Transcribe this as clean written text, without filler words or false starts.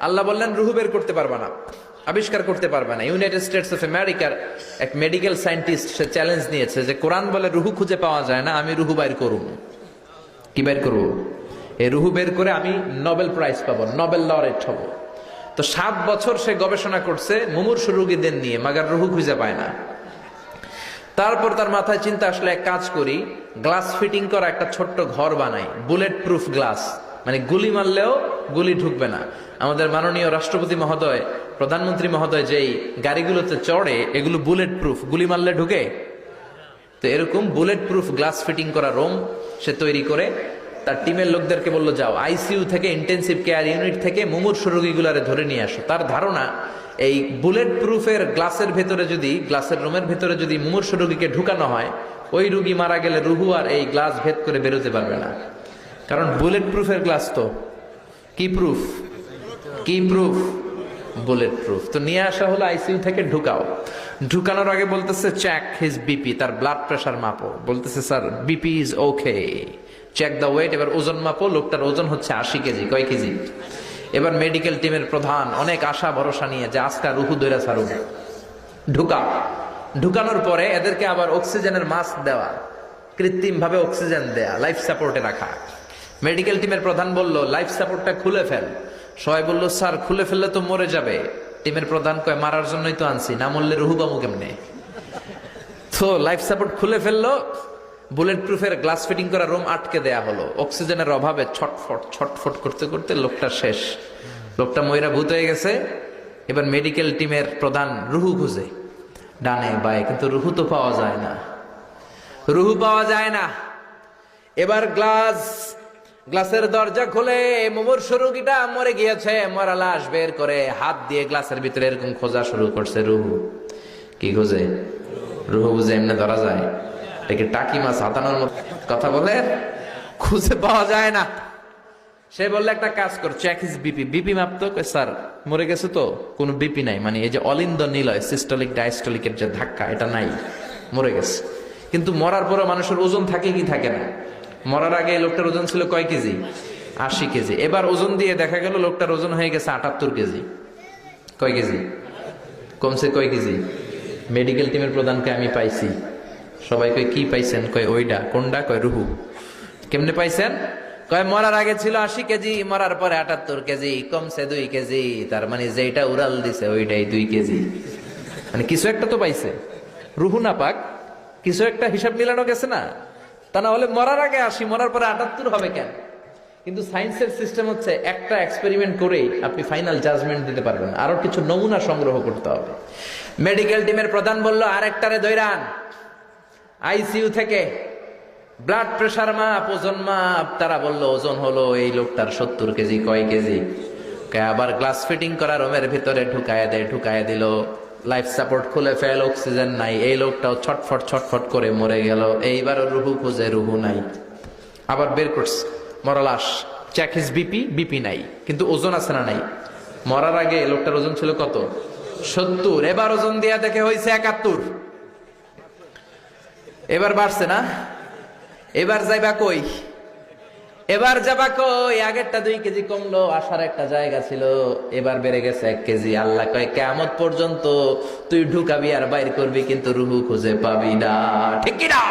আল্লাহ বললেন রুহু বের করতে পারবা না, আবিষ্কার করতে পারবে না। ইউনাইটেড স্টেটস অফ আমেরিকার এক মেডিকেল সায়েন্টিস্ট সে চ্যালেঞ্জ নিয়েছে যে কোরআন বলে রুহু খুঁজে পাওয়া যায় না, আমি রুহু বাইর করব। কি বের করব? এই রুহু বের করে আমি নোবেল প্রাইজ পাবো, নোবেল লরেট হব। তো 7 বছর সে গবেষণা করছে মুমূর্ষু রোগীদের নিয়ে, মাগার রুহু খুঁজে পায় না। তারপর তার মাথায় চিন্তা আসলে এক কাজ করি, গ্লাস ফিটিং করা একটা ছোট্ট ঘর বানাই, বুলেট প্রুফ গ্লাস, মানে গুলি মারলেও গুলি ঢুকবে না। আমাদের মাননীয় রাষ্ট্রপতি মহোদয়, প্রধানমন্ত্রী মহোদয় যেই গাড়িগুলোতে চড়ে, এগুলো বুলেট প্রুফ, গুলি মারলে ঢুকে। তো এরকম বুলেট প্রুফ গ্লাস ফিটিং করা রুম সে তৈরি করে তার টিমের লোকদেরকে বললো, যাও আইসিইউ থেকে, ইন্টেন্সিভ কেয়ার ইউনিট থেকে মুমূর্ষু রোগীগুলারে ধরে নিয়ে আসো। তার ধারণা এই বুলেট প্রুফের গ্লাসের ভেতরে যদি, গ্লাসের রুমের ভেতরে যদি মুমূর্ষু রোগীকে ঢুকানো হয়, ওই রোগী মারা গেলে রুহু আর এই গ্লাস ভেদ করে বেরোতে পারবে না। কারণ বুলেট প্রুফের গ্লাস তো কি প্রুফ, কি প্রুফ, বুলেট প্রুফ। তো নিয়ে আসা হলো আইসিইউ থেকে, ঢুকাও। ঢুকানোর আগে বলতেছে চেক হিজ বিপি, তার ব্লাড প্রেশার মাপো। বলতেছে sir BP is okay, check the weight. এবার ওজন মাপো, লোকটার ওজন হচ্ছে 80 কেজি। কয় কেজি? এবার মেডিকেল টিমের প্রধান অনেক আশা ভরসা নিয়ে যে আজকা রুহু দইরা ছাড়ুন, ঢুকা। ঢুকানোর পরে এদেরকে আবার অক্সিজেনের মাস্ক দেওয়া, কৃত্রিম ভাবে অক্সিজেন দেয়া, লাইফ সাপোর্টে রাখা। মেডিকেল টিমের প্রধান বলল লাইফ সাপোর্টটা খুলে ফেল। সবাই বলল স্যার খুলে ফেললে তো মরে যাবে। টিমের প্রধান কয় মারার জন্যই তো আনছি, না মরলে রুহু পাবো কেমনে? তো লাইফ সাপোর্ট খুলে ফেললো, বুলেট প্রুফের গ্লাস ফিটিং করা রুম আটকে দেয়া হলো। অক্সিজেনের অভাবে ছটফট ছটফট করতে করতে লোকটা শেষ, লোকটা ময়রা ভূত হয়ে গেছে। এবার মেডিকেল টিমের প্রধান রুহু খুঁজে ডানে বায়ে, কিন্তু রুহু তো পাওয়া যায় না, রুহু পাওয়া যায় না। এবার গ্লাসের দরজা খুলে মুমূর্ষু রোগীটা মরে গিয়েছে, মরা লাশ বের করে হাত দিয়ে গ্লাসের ভিতরে এরকম খোঁজা শুরু করছে। রুহু কি খোঁজে? রুহু বুঝে এমনি ধরা যায়? একে টাকি মাছ হাতানোর মতো কথা বলে, খুঁজে পাওয়া যায় না। সে বললে একটা কাজ কর, চেক হিজ বিপি। বিপি মাপতো, স্যার মরে গেছে তো, কোনো বিপি নাই, মানে এই যে অলিন্দ নিলয় সিস্টোলিক ডায়াস্টোলিকের যে ধাক্কা, এটা নাই, মরে গেছে। কিন্তু মরার পরে মানুষের ওজন থাকে কি থাকে না? মরার আগে এই লোকটার ওজন ছিল কয় কেজি? 80 কেজি। এবার ওজন দিয়ে দেখা গেল লোকটার ওজন হয়ে গেছে 78 কেজি। কয় কেজি কমছে? কয় কেজি? মেডিকেল টিমের প্রধানকে আমি পাইছি। সবাই কয় কি পাইছেন? কয় ওইটা। কোনটা? কয় রুহু। কেমনে পাইছেন? কয় মরার আগে ছিল 80 কেজি, মরার পরে 78 কেজি, কমছে 2 কেজি। তার মানে যেটা উড়াল দিছে ওইটাই 2 কেজি। মানে কিছু একটা তো পাইছে, রুহু না পাক, কিছু একটা হিসাব মিলানো গেছে না? তা না হলে মরার আগে 80, মরার পরে 78 হবে কেন? কিন্তু সায়েন্সের সিস্টেম হচ্ছে একটা এক্সপেরিমেন্ট করেই আপনি ফাইনাল জাজমেন্ট দিতে পারবেন, আরো কিছু নমুনা সংগ্রহ করতে হবে। মেডিকেল টিমের প্রধান বলল আরেকটারে দৈরান আইসিইউ থেকে, ব্লাড প্রেশার মাপ, ওজন মাপ। তারা বলল ওজন হলো এই লোকটার 70 কেজি। কয় কেজি? আবার গ্লাস ফিটিং করা রুমের ভিতরে ঢুকায় দিল। লাইফ সাপোর্ট খুলে ফেল, অক্সিজেন নাই। এই লোকটাও ছটফট ছটফট করে মরে গেল। এইবারও রুহু খুঁজে, রুহু নাই। আবার বের করছে মরা লাশ, চেক হিজ বিপি, বিপি নাই, কিন্তু ওজন আছে না? নাই। মরার আগে লোকটার ওজন ছিল কত? 70। এবার ওজন দিয়া দেখে হয়েছে 71। এবার বাড়ছে না? এবার যাইবা কই? এবার যাবা কই? আগেরটা 2 কেজি কমলো, আসার একটা জায়গা ছিল, এবার বেড়ে গেছে 1 কেজি। আল্লাহ কয় কিয়ামত পর্যন্ত তুই ঢুকাবি আর বাইর করবি, কিন্তু রুহু খুঁজে পাবি না। ঠিক কি না?